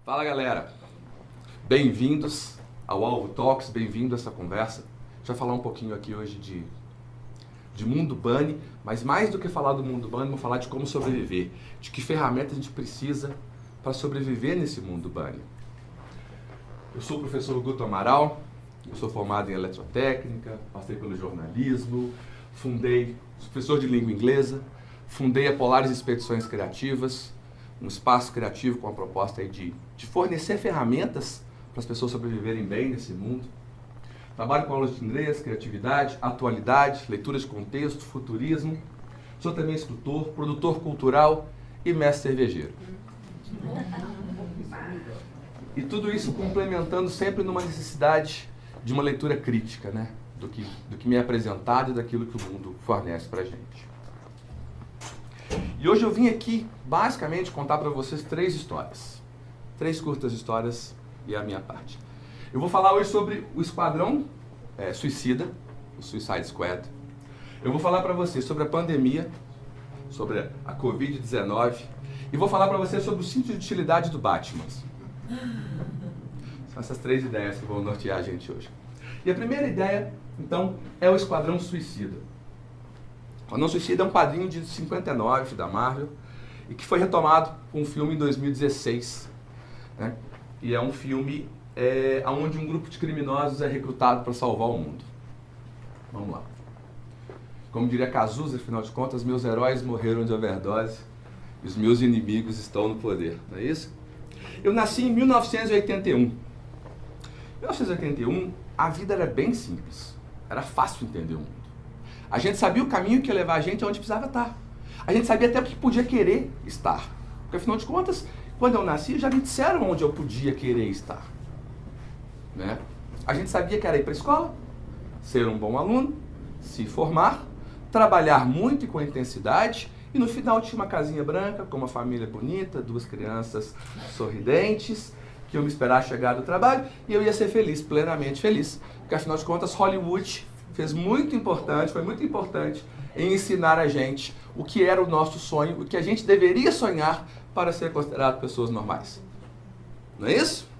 Fala galera, bem-vindos ao Alvo Talks, bem-vindo a essa conversa. A gente vai falar um pouquinho aqui hoje de mundo bunny, mas mais do que falar do mundo bunny, vamos falar de como sobreviver, de que ferramentas a gente precisa para sobreviver nesse mundo bunny. Eu sou o professor Guto Amaral, eu sou formado em eletrotécnica, passei pelo jornalismo, sou professor de língua inglesa, fundei a Polaris Expedições Criativas, um espaço criativo com a proposta aí de fornecer ferramentas para as pessoas sobreviverem bem nesse mundo. Trabalho com aulas de inglês, criatividade, atualidade, leitura de contexto, futurismo. Sou também escritor, produtor cultural e mestre cervejeiro. E tudo isso complementando sempre numa necessidade de uma leitura crítica, né? Do que me é apresentado e daquilo que o mundo fornece para a gente. E hoje eu vim aqui, basicamente, contar para vocês 3 histórias. 3 curtas histórias e a minha parte. Eu vou falar hoje sobre o Esquadrão Suicida, o Suicide Squad. Eu vou falar para vocês sobre a pandemia, sobre a Covid-19 e vou falar para vocês sobre o cinto de utilidade do Batman. São essas 3 ideias que vão nortear a gente hoje. E a primeira ideia, então, é o Esquadrão Suicida. O Esquadrão Suicida é um quadrinho de 59 da Marvel e que foi retomado com um filme em 2016. Né? E é um filme onde um grupo de criminosos é recrutado para salvar o mundo. Vamos lá. Como diria Cazuza, afinal de contas, meus heróis morreram de overdose e os meus inimigos estão no poder. Não é isso? Eu nasci em 1981. Em 1981, a vida era bem simples. Era fácil entender o mundo. A gente sabia o caminho que ia levar a gente aonde precisava estar. A gente sabia até o que podia querer estar. Porque, afinal de contas, quando eu nasci, já me disseram onde eu podia querer estar. Né? A gente sabia que era ir para a escola, ser um bom aluno, se formar, trabalhar muito e com intensidade, e no final tinha uma casinha branca, com uma família bonita, 2 crianças sorridentes, que iam me esperar chegar do trabalho, e eu ia ser feliz, plenamente feliz. Porque, afinal de contas, Hollywood foi muito importante em ensinar a gente o que era o nosso sonho, o que a gente deveria sonhar para ser considerado pessoas normais. Não é isso?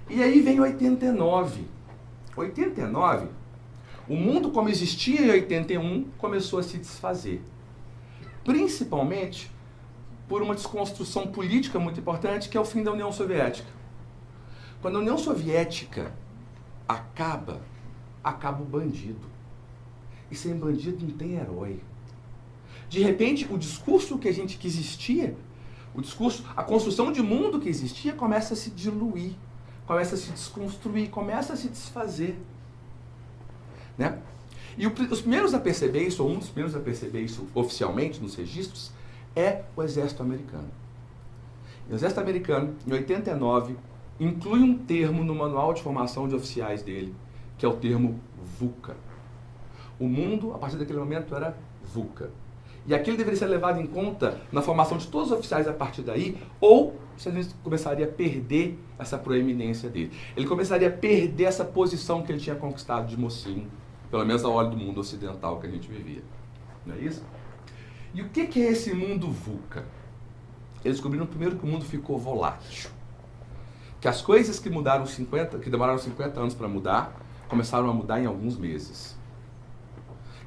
E aí vem 89. 89, o mundo como existia em 81 começou a se desfazer. Principalmente por uma desconstrução política muito importante, que é o fim da União Soviética. Quando a União Soviética acaba o bandido. E sem bandido não tem herói. De repente, o discurso que existia, a construção de mundo que existia começa a se diluir, começa a se desconstruir, começa a se desfazer. Né? E os primeiros a perceber isso, ou um dos primeiros a perceber isso oficialmente nos registros, é o Exército Americano. O Exército Americano, em 89, inclui um termo no manual de formação de oficiais dele, que é o termo VUCA. O mundo, a partir daquele momento, era VUCA. E aquilo deveria ser levado em conta na formação de todos os oficiais a partir daí, ou ele começaria a perder essa proeminência dele. Ele começaria a perder essa posição que ele tinha conquistado de mocinho, pelo menos ao olho do mundo ocidental que a gente vivia. Não é isso? E o que é esse mundo VUCA? Eles descobriram primeiro que o mundo ficou volátil. Que as coisas que demoraram 50 anos para mudar, começaram a mudar em alguns meses.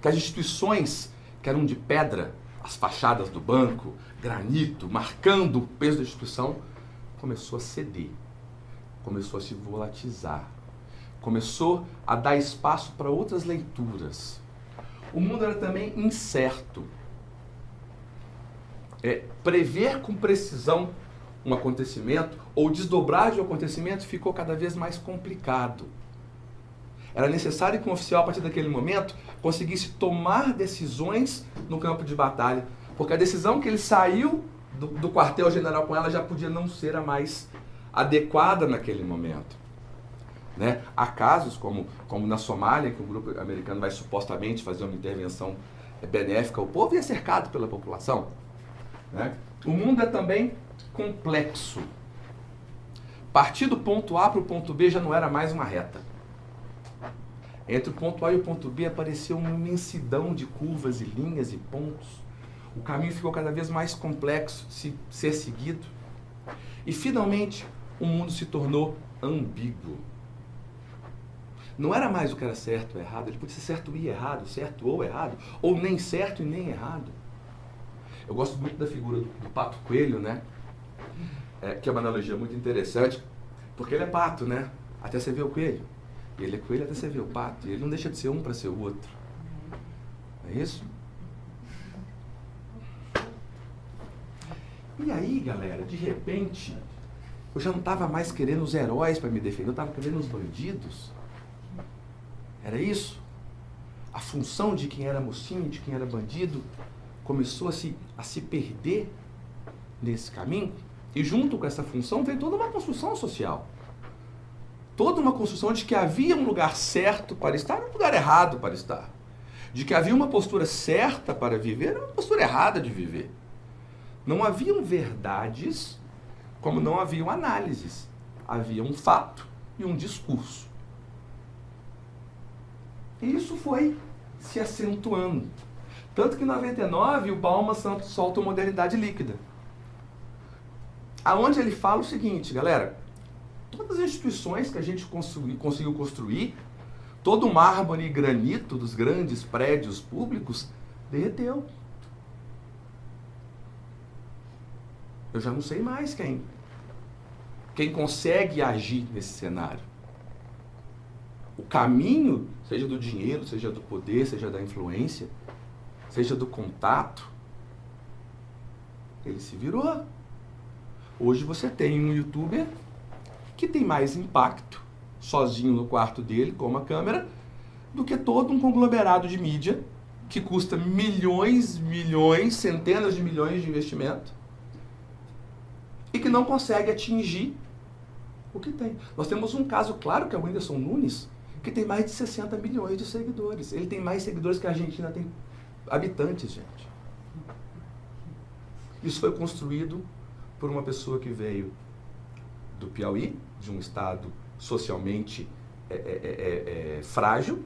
Que as instituições que eram de pedra, as fachadas do banco, granito, marcando o peso da instituição, começou a ceder, começou a se volatilizar, começou a dar espaço para outras leituras. O mundo era também incerto. Prever com precisão um acontecimento ou desdobrar de um acontecimento ficou cada vez mais complicado. Era necessário que um oficial, a partir daquele momento, conseguisse tomar decisões no campo de batalha, porque a decisão que ele saiu do quartel-general com ela já podia não ser a mais adequada naquele momento. Né? Há casos, como na Somália, que o grupo americano vai supostamente fazer uma intervenção benéfica ao povo e é cercado pela população. Né? O mundo é também complexo. Partir do ponto A para o ponto B já não era mais uma reta. Entre o ponto A e o ponto B apareceu uma imensidão de curvas e linhas e pontos. O caminho ficou cada vez mais complexo de ser seguido. E finalmente, o mundo se tornou ambíguo. Não era mais o que era certo ou errado, ele podia ser certo e errado, certo ou errado, ou nem certo e nem errado. Eu gosto muito da figura do pato coelho, né? Que é uma analogia muito interessante, porque ele é pato, né? Até você ver o coelho. E ele é coelho até você ver o pato. E ele não deixa de ser um para ser o outro. Não é isso? E aí, galera, de repente, eu já não estava mais querendo os heróis para me defender, eu estava querendo os bandidos. Era isso? A função de quem era mocinho, de quem era bandido, começou a se perder nesse caminho. E junto com essa função veio toda uma construção social. Toda uma construção de que havia um lugar certo para estar e um lugar errado para estar. De que havia uma postura certa para viver e uma postura errada de viver. Não haviam verdades, como não haviam análises. Havia um fato e um discurso. E isso foi se acentuando. Tanto que em 99 o Bauman solta o Modernidade Líquida. Aonde ele fala o seguinte, galera, todas as instituições que a gente conseguiu construir, todo o mármore e granito dos grandes prédios públicos derreteu. Eu já não sei mais quem consegue agir nesse cenário. O caminho, seja do dinheiro, seja do poder, seja da influência, seja do contato, ele se virou. Hoje você tem um youtuber que tem mais impacto, sozinho no quarto dele, com uma câmera, do que todo um conglomerado de mídia que custa milhões, centenas de milhões de investimento e que não consegue atingir o que tem. Nós temos um caso claro, que é o Whindersson Nunes, que tem mais de 60 milhões de seguidores. Ele tem mais seguidores que a Argentina tem habitantes, gente. Isso foi construído por uma pessoa que veio do Piauí, de um estado socialmente frágil,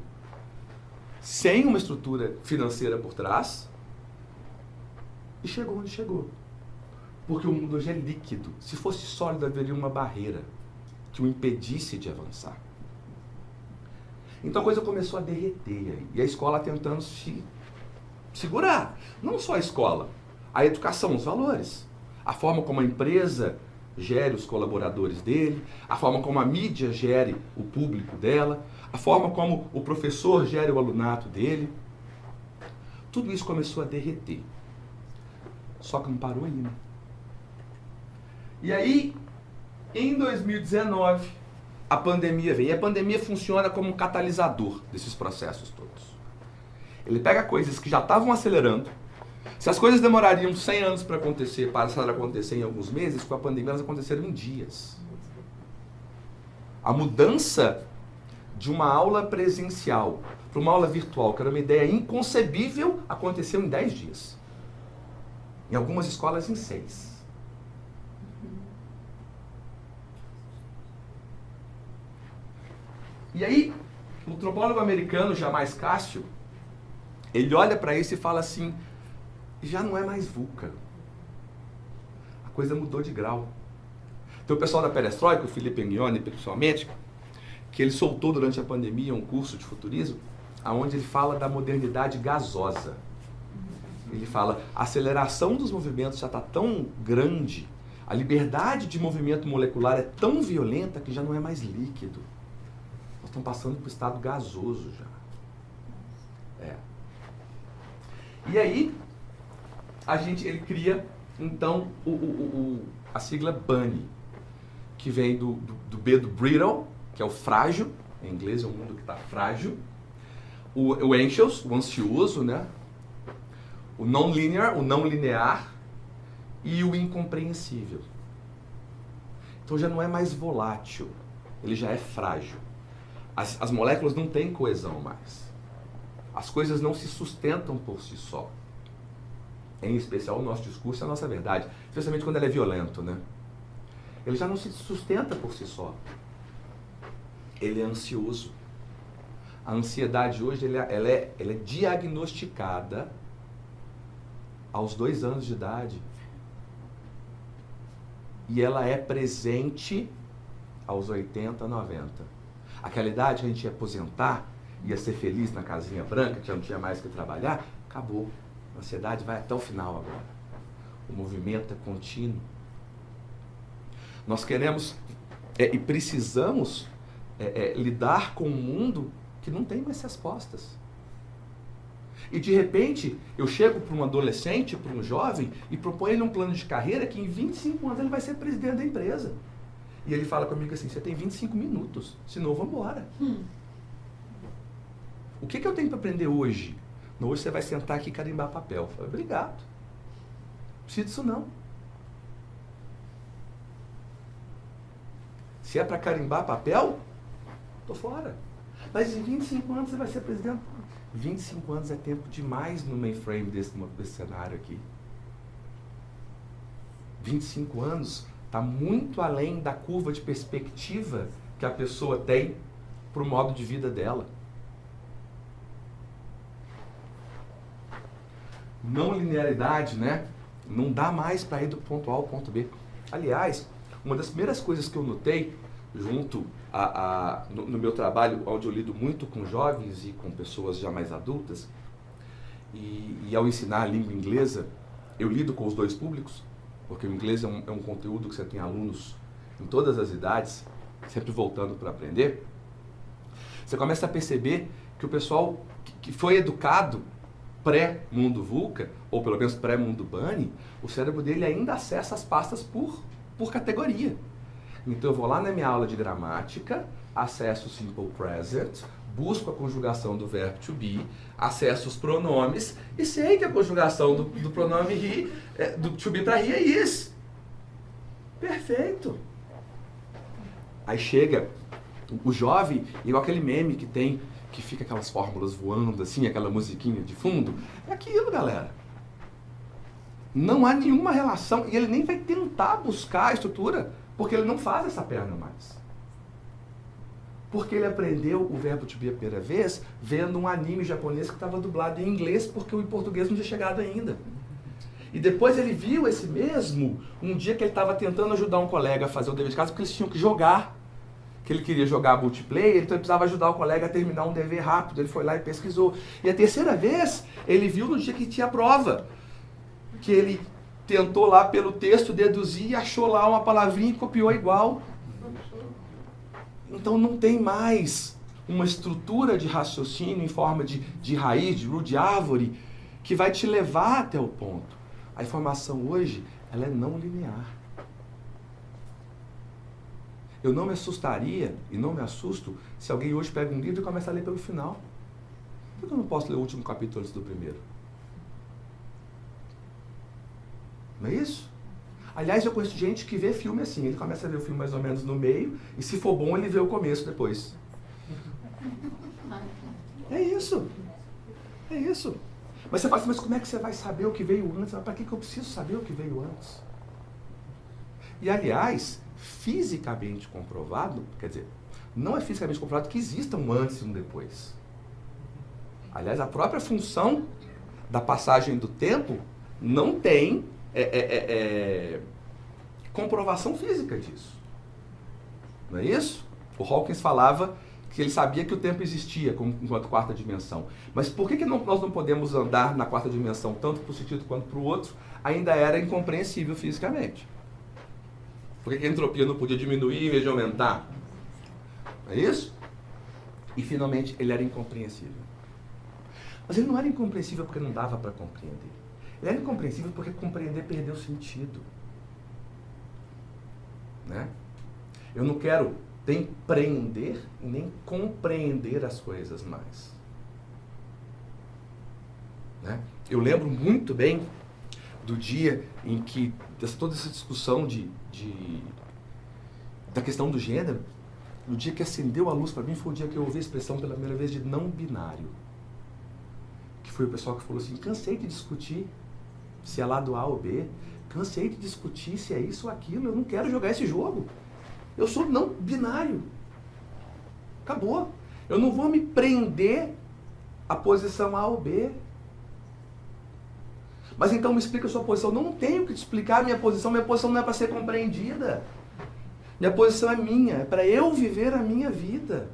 sem uma estrutura financeira por trás, e chegou onde chegou. Porque o mundo hoje é líquido. Se fosse sólido, haveria uma barreira que o impedisse de avançar. Então a coisa começou a derreter aí. E a escola tentando se segurar. Não só a escola, a educação, os valores. A forma como a empresa gere os colaboradores dele, a forma como a mídia gere o público dela, a forma como o professor gere o alunato dele. Tudo isso começou a derreter. Só que não parou aí, né? E aí, em 2019, a pandemia veio. E a pandemia funciona como um catalisador desses processos todos. Ele pega coisas que já estavam acelerando. Se as coisas demorariam 100 anos para acontecer, passaram a acontecer em alguns meses, com a pandemia elas aconteceram em dias. A mudança de uma aula presencial para uma aula virtual, que era uma ideia inconcebível, aconteceu em 10 dias. Em algumas escolas, em 6. E aí, o antropólogo americano Jamais Cássio, ele olha para isso e fala assim, já não é mais VUCA. A coisa mudou de grau. Tem o pessoal da Perestroika, o Felipe Englione, principalmente, que ele soltou durante a pandemia um curso de futurismo, onde ele fala da modernidade gasosa. Ele fala, a aceleração dos movimentos já está tão grande, a liberdade de movimento molecular é tão violenta que já não é mais líquido. Nós estamos passando para o estado gasoso já. E aí, ele cria, então, a sigla BUNNY, que vem do B do brittle, que é o frágil, em inglês é um mundo que está frágil, o anxious, o ansioso, né? O non-linear, o não linear, e o incompreensível. Então já não é mais volátil, ele já é frágil. As moléculas não têm coesão mais. As coisas não se sustentam por si só. Em especial o nosso discurso e a nossa verdade, especialmente quando ele é violento, né? Ele já não se sustenta por si só. Ele é ansioso. A ansiedade hoje ela é diagnosticada aos 2 anos de idade. e ela é presente aos 80, 90. Aquela idade que a gente ia aposentar, ia ser feliz na casinha branca, que já não tinha mais que trabalhar, acabou. A ansiedade vai até o final agora. O movimento é contínuo. Nós queremos e precisamos lidar com um mundo que não tem mais respostas. E de repente, eu chego para um adolescente, para um jovem, e proponho ele um plano de carreira que em 25 anos ele vai ser presidente da empresa. E ele fala comigo assim, você tem 25 minutos, senão eu vou embora. O que eu tenho para aprender hoje? Não, hoje você vai sentar aqui e carimbar papel. Eu falei, obrigado. Não preciso disso não. Se é para carimbar papel, tô fora. Mas em 25 anos você vai ser presidente. 25 anos é tempo demais no mainframe desse cenário aqui. 25 anos está muito além da curva de perspectiva que a pessoa tem para o modo de vida dela. Não linearidade, né? Não dá mais para ir do ponto A ao ponto B. Aliás, uma das primeiras coisas que eu notei junto no meu trabalho, onde eu lido muito com jovens e com pessoas já mais adultas, e ao ensinar a língua inglesa, eu lido com os dois públicos, porque o inglês é um conteúdo que você tem alunos em todas as idades, sempre voltando para aprender. Você começa a perceber que o pessoal que foi educado pré-mundo VUCA, ou pelo menos pré-mundo BANI, o cérebro dele ainda acessa as pastas por categoria. Então eu vou lá na minha aula de gramática, acesso o simple present, busco a conjugação do verbo to be, acesso os pronomes e sei que a conjugação do pronome he, do to be para he é is. Perfeito. Aí chega o jovem, igual aquele meme que fica aquelas fórmulas voando assim, aquela musiquinha de fundo. É aquilo, galera. Não há nenhuma relação e ele nem vai tentar buscar a estrutura, porque ele não faz essa perna mais. Porque ele aprendeu o verbo to be a primeira vez vendo um anime japonês que estava dublado em inglês, porque o em português não tinha chegado ainda. E depois ele viu esse mesmo, um dia que ele estava tentando ajudar um colega a fazer o dever de casa, porque eles tinham que jogar. Que ele queria jogar multiplayer, então ele precisava ajudar o colega a terminar um dever rápido. Ele foi lá e pesquisou. E a terceira vez, ele viu no dia que tinha a prova. Que ele tentou lá pelo texto deduzir, achou lá uma palavrinha e copiou igual. Então não tem mais uma estrutura de raciocínio em forma de raiz, de árvore, que vai te levar até o ponto. A informação hoje, ela é não linear. Eu não me assustaria e não me assusto se alguém hoje pega um livro e começa a ler pelo final. Por que eu não posso ler o último capítulo antes do primeiro? Não é isso? Aliás, eu conheço gente que vê filme assim, ele começa a ver o filme mais ou menos no meio, e se for bom, ele vê o começo depois. É isso. É isso. Mas você fala assim, mas como é que você vai saber o que veio antes? Para que eu preciso saber o que veio antes? E, aliás, fisicamente comprovado, quer dizer, não é fisicamente comprovado que exista um antes e um depois. Aliás, a própria função da passagem do tempo não tem comprovação física disso. Não é isso? O Hawkins falava que ele sabia que o tempo existia enquanto quarta dimensão. Mas por que nós não podemos andar na quarta dimensão, tanto para o sentido quanto para o outro, ainda era incompreensível fisicamente? Por que a entropia não podia diminuir em vez de aumentar? Não é isso? E finalmente ele era incompreensível. Mas ele não era incompreensível porque não dava para compreender. Ele era incompreensível porque compreender perdeu sentido. Né? Eu não quero nem prender e nem compreender as coisas mais. Né? Eu lembro muito bem do dia em que toda essa discussão da questão do gênero, no dia que acendeu a luz para mim, foi o dia que eu ouvi a expressão pela primeira vez de não binário. Que foi o pessoal que falou assim, cansei de discutir se é lado A ou B, cansei de discutir se é isso ou aquilo, eu não quero jogar esse jogo. Eu sou não binário. Acabou. Eu não vou me prender à posição A ou B. Mas então me explica a sua posição. Não tenho que te explicar a minha posição não é para ser compreendida. Minha posição é minha, é para eu viver a minha vida.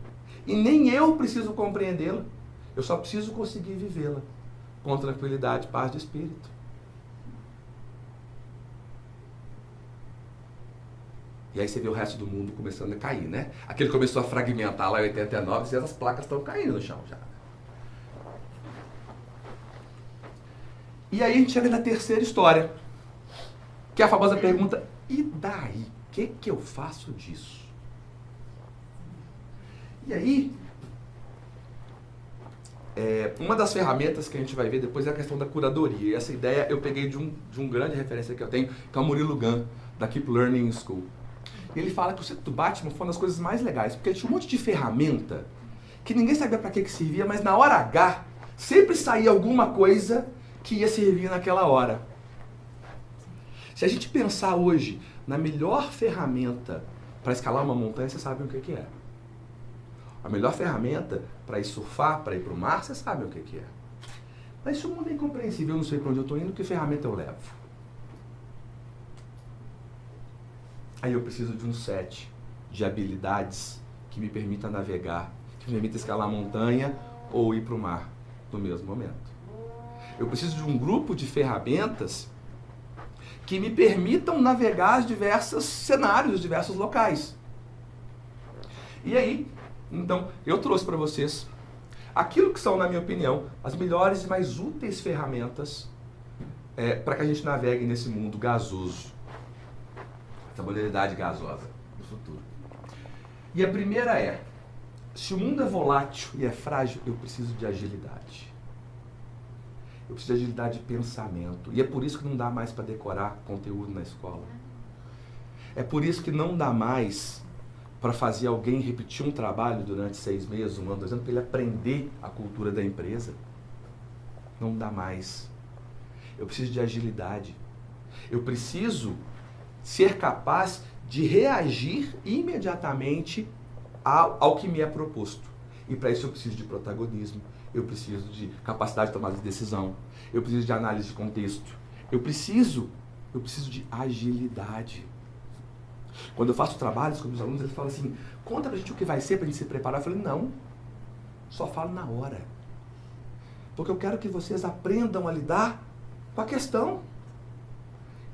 E nem eu preciso compreendê-la. Eu só preciso conseguir vivê-la com tranquilidade, paz de espírito. E aí você vê o resto do mundo começando a cair, né? Aquele começou a fragmentar lá em 89, e as placas estão caindo no chão já. E aí a gente chega na terceira história, que é a famosa pergunta, e daí? O que eu faço disso? E aí, uma das ferramentas que a gente vai ver depois é a questão da curadoria. E essa ideia eu peguei de um grande referência que eu tenho, que é o Murilo Gun, da Keep Learning School. E ele fala que o Centro do Batman foi uma das coisas mais legais, porque ele tinha um monte de ferramenta que ninguém sabia para que servia, mas na hora H sempre saía alguma coisa que ia servir naquela hora. Se a gente pensar hoje na melhor ferramenta para escalar uma montanha, vocês sabem o que é. A melhor ferramenta para ir surfar, para ir para o mar, vocês sabem o que é. Mas isso é um mundo incompreensível, eu não sei para onde eu estou indo, que ferramenta eu levo. Aí eu preciso de um set de habilidades que me permita navegar, que me permita escalar a montanha ou ir para o mar no mesmo momento. Eu preciso de um grupo de ferramentas que me permitam navegar os diversos cenários, os diversos locais. E aí, então, eu trouxe para vocês aquilo que são, na minha opinião, as melhores e mais úteis ferramentas para que a gente navegue nesse mundo gasoso, essa modalidade gasosa do futuro. E a primeira é, se o mundo é volátil e é frágil, eu preciso de agilidade. Eu preciso de agilidade de pensamento. E é por isso que não dá mais para decorar conteúdo na escola. É por isso que não dá mais para fazer alguém repetir um trabalho durante 6 meses, 1 ano, 2 anos, para ele aprender a cultura da empresa. Não dá mais. Eu preciso de agilidade. Eu preciso ser capaz de reagir imediatamente ao que me é proposto. E para isso eu preciso de protagonismo. Eu preciso de capacidade de tomada de decisão. Eu preciso de análise de contexto. Eu preciso de agilidade. Quando eu faço trabalhos com meus alunos, eles falam assim, conta pra gente o que vai ser pra gente se preparar. Eu falei, não, só falo na hora. Porque eu quero que vocês aprendam a lidar com a questão.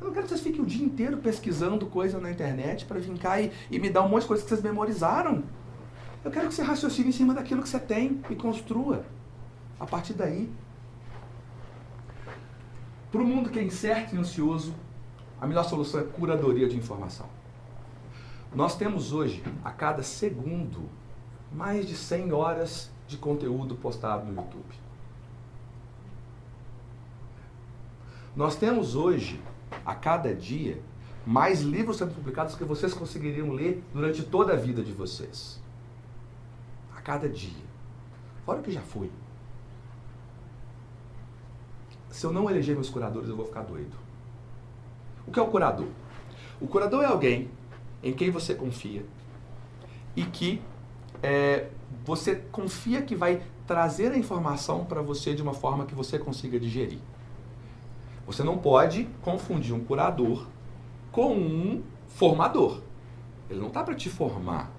Eu não quero que vocês fiquem o dia inteiro pesquisando coisa na internet para vir cá e me dar um monte de coisa que vocês memorizaram. Eu quero que você raciocine em cima daquilo que você tem e construa. A partir daí, para o mundo que é incerto e ansioso, a melhor solução é curadoria de informação. Nós temos hoje, a cada segundo, mais de 100 horas de conteúdo postado no YouTube. Nós temos hoje, a cada dia, mais livros sendo publicados que vocês conseguiriam ler durante toda a vida de vocês. A cada dia. Fora o que já foi. Se eu não eleger meus curadores, eu vou ficar doido. O que é o curador? O curador é alguém em quem você confia e que você confia que vai trazer a informação para você de uma forma que você consiga digerir. Você não pode confundir um curador com um formador. Ele não está para te formar,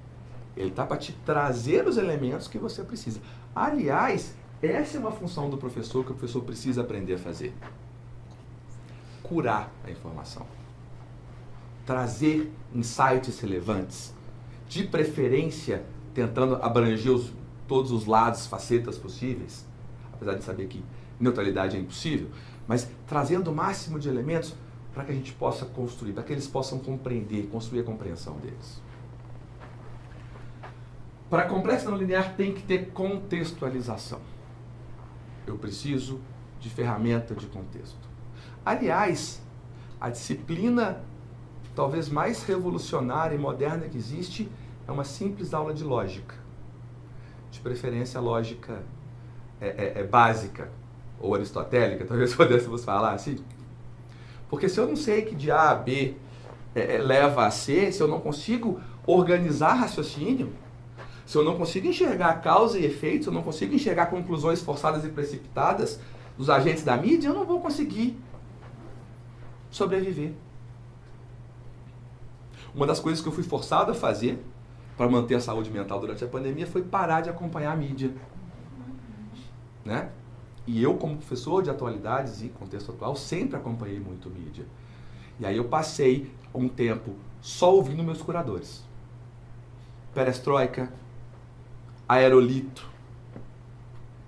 ele está para te trazer os elementos que você precisa. Aliás, essa é uma função do professor que o professor precisa aprender a fazer. Curar a informação. Trazer insights relevantes. De preferência, tentando abranger todos os lados, facetas possíveis. Apesar de saber que neutralidade é impossível. Mas trazendo o máximo de elementos para que a gente possa construir, para que eles possam compreender, construir a compreensão deles. Para complexo não linear tem que ter contextualização. Eu preciso de ferramenta de contexto. Aliás, a disciplina talvez mais revolucionária e moderna que existe é uma simples aula de lógica. De preferência, lógica básica, ou aristotélica, talvez pudéssemos falar assim. Porque se eu não sei que de A a B leva a C, se eu não consigo organizar raciocínio, se eu não consigo enxergar causa e efeito, se eu não consigo enxergar conclusões forçadas e precipitadas dos agentes da mídia, eu não vou conseguir sobreviver. Uma das coisas que eu fui forçado a fazer para manter a saúde mental durante a pandemia foi parar de acompanhar a mídia. Né? E eu, como professor de atualidades e contexto atual, sempre acompanhei muito mídia. E aí eu passei um tempo só ouvindo meus curadores. Perestroika, Aerolito,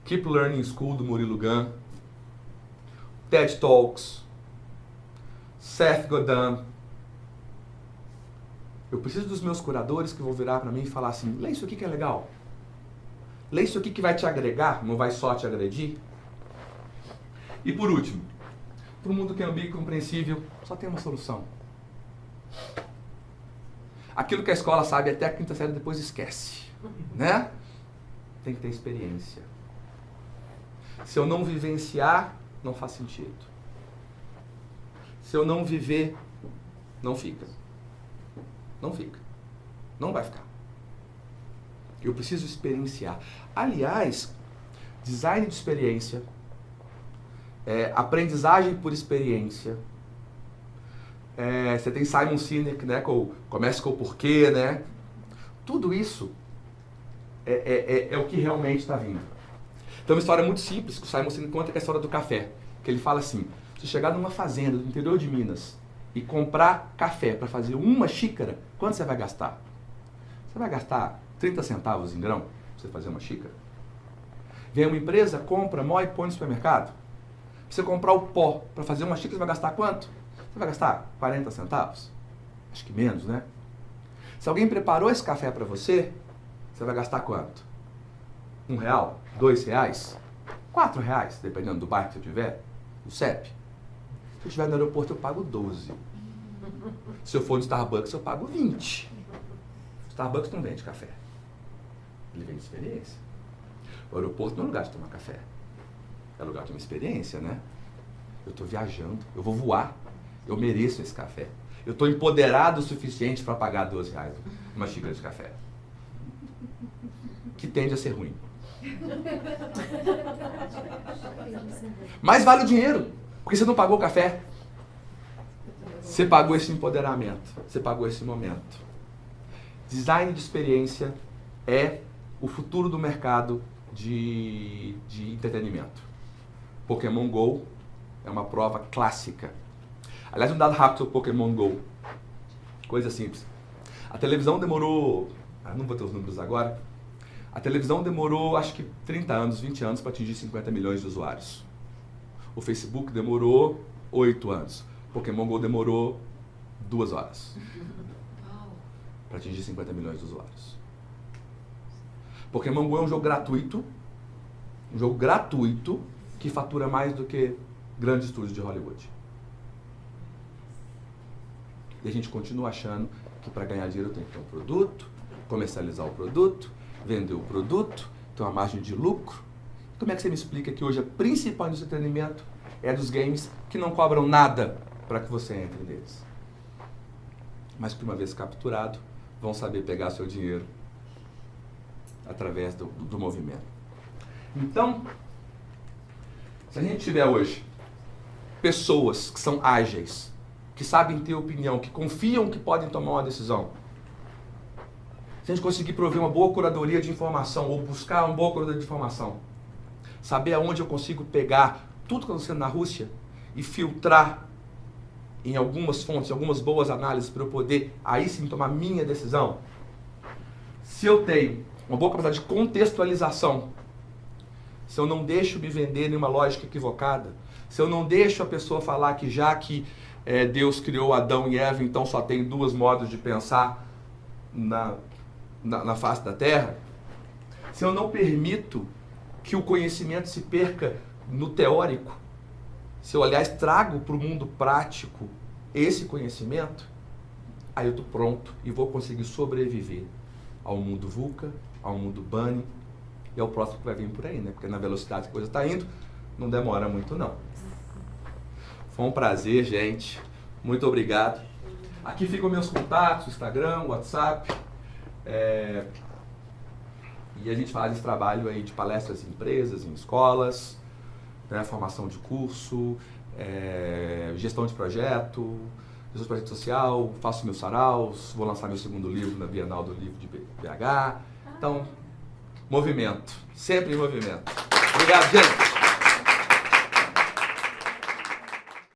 Keep Learning School do Murilo Gun, TED Talks, Seth Godin. Eu preciso dos meus curadores que vão virar para mim e falar assim, lê isso aqui que é legal. Lê isso aqui que vai te agregar, não vai só te agredir. E por último, para o mundo que é ambíguo e compreensível, só tem uma solução. Aquilo que a escola sabe até a quinta série, depois esquece. Né? Tem que ter experiência. Se eu não vivenciar, não faz sentido. Se eu não viver, não fica. Não fica. Não vai ficar. Eu preciso experienciar. Aliás, design de experiência, aprendizagem por experiência. Você tem Simon Sinek, né, começa com o porquê, né? Tudo isso é o que realmente está vindo. Então, uma história muito simples que o Simon Sinek conta, que é a história do café. Que ele fala assim, se chegar numa fazenda do interior de Minas e comprar café para fazer uma xícara, quanto você vai gastar? Você vai gastar 30 centavos em grão para você fazer uma xícara? Vem uma empresa, compra, moe e põe no supermercado. Pra você comprar o pó para fazer uma xícara, você vai gastar quanto? Você vai gastar 40 centavos? Acho que menos, né? Se alguém preparou esse café para você, você vai gastar quanto? R$1? R$2? R$4, dependendo do bairro que você tiver, do CEP. Se eu estiver no aeroporto, eu pago 12. Se eu for no Starbucks, eu pago 20. O Starbucks não vende café. Ele vende experiência. O aeroporto não é lugar de tomar café. É lugar de uma experiência, né? Eu estou viajando, eu vou voar, eu mereço esse café. Eu estou empoderado o suficiente para pagar R$12 uma xícara de café. Que tende a ser ruim. Mas vale o dinheiro, porque você não pagou o café. Você pagou esse empoderamento, você pagou esse momento. Design de experiência é o futuro do mercado de entretenimento. Pokémon GO é uma prova clássica. Aliás, um dado rápido sobre Pokémon GO. Coisa simples. A televisão demorou... não vou ter os números agora. A televisão demorou, acho que 30 anos, 20 anos para atingir 50 milhões de usuários. O Facebook demorou 8 anos. Pokémon GO demorou 2 horas para atingir 50 milhões de usuários. Pokémon GO é um jogo gratuito. Um jogo gratuito que fatura mais do que grandes estúdios de Hollywood. E a gente continua achando que para ganhar dinheiro tem que ter um produto, comercializar o produto, vender o produto, ter uma margem de lucro. Como é que você me explica que hoje a principal indústria de entretenimento é dos games que não cobram nada para que você entre neles? Mas que uma vez capturado, vão saber pegar seu dinheiro através do movimento. Então, se a gente tiver hoje pessoas que são ágeis, que sabem ter opinião, que confiam que podem tomar uma decisão, se a gente conseguir prover uma boa curadoria de informação ou buscar uma boa curadoria de informação, saber aonde eu consigo pegar tudo que está acontecendo na Rússia e filtrar em algumas fontes, em algumas boas análises para eu poder aí sim tomar minha decisão. Se eu tenho uma boa capacidade de contextualização, se eu não deixo me vender em uma lógica equivocada, se eu não deixo a pessoa falar que já que Deus criou Adão e Eva, então só tem 2 modos de pensar na face da Terra, se eu não permito que o conhecimento se perca no teórico, se eu, aliás, trago para o mundo prático esse conhecimento, aí eu estou pronto e vou conseguir sobreviver ao mundo VUCA, ao mundo BANI e ao próximo que vai vir por aí, né? Porque na velocidade que a coisa está indo, não demora muito não. Foi um prazer, gente. Muito obrigado. Aqui ficam meus contatos, Instagram, WhatsApp. E a gente faz esse trabalho aí de palestras em empresas, em escolas. né? Formação de curso, gestão de projeto social, faço meus saraus, vou lançar meu segundo livro na Bienal do Livro de BH. Então, movimento, sempre em movimento. Obrigado, gente.